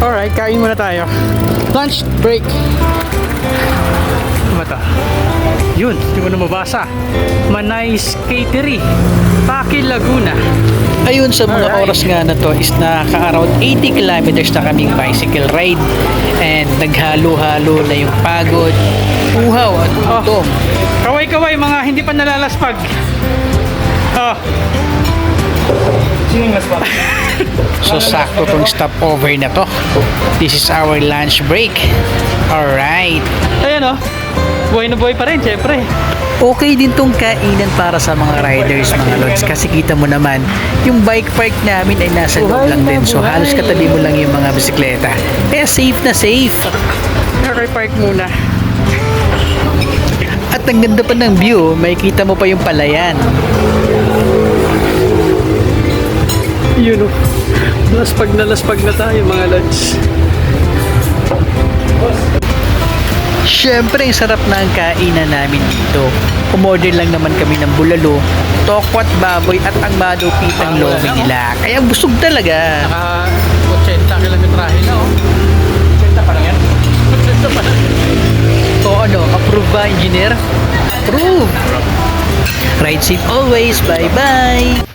Alright, kain muna tayo. Lunch break. Ano ba ito? Yun, hindi ko na mabasa. Manay's Catery, Paki, Laguna. Ayun, sa mga oras nga na to is naka-around 80 kilometers na kaming bicycle ride. And naghalo-halo na yung pagod, uhaw at gutom. Kaway-kaway mga hindi pa nalalaspag. Sinong laspag? So sakto tong stopover na to. This is our lunch break. Alright. Ayan o. Buhay na buhay pa rin, syempre. Okay din tong kainan para sa mga riders, mga lods. Kasi kita mo naman, yung bike park namin ay nasa loob lang din. So halos katabi mo lang yung mga bisikleta. Kaya safe na safe. Park muna. At ang ganda pa ng view, may kita mo pa yung palayan. Yun o. Laspag na tayo mga lods. Siyempre, ang sarap na ang kainan namin dito. Umorder lang naman kami ng bulalo, tokwat baboy at ang madupitang lomi nila. Kaya busog talaga. Naka 80 kilometrahe na oh. 80 pa lang yan? 80 pa lang. O ano, approve ba engineer? Approve! Ride safe always. Bye bye!